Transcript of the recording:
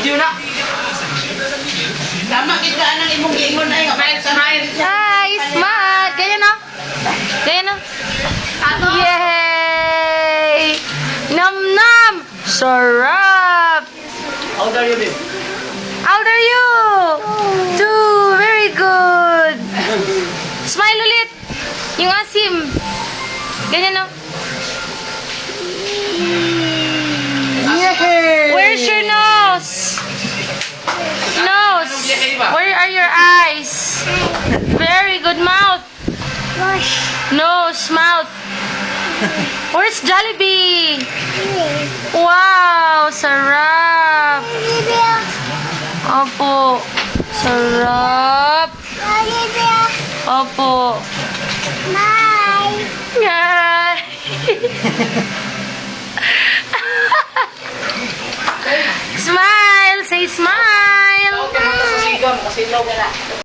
video na. Tama kita nang imong giingon ay. Smile. Hi, smile. Ganyan no? Ganyan no? Yay! Nam-nam! Sarap! How old are you, babe? How old are you? Two. Very good. Smile ulit. Yung asim. Ganyan no? Yay! Where's your nose? Nose. Where are your eyes? Very good mouth. Nose, mouth. Where's Jollibee? Wow, sarap. Opo. Sarap. Opo. Yay! Smile! Say smile! Sa sigaw, kasi ilaw ka na.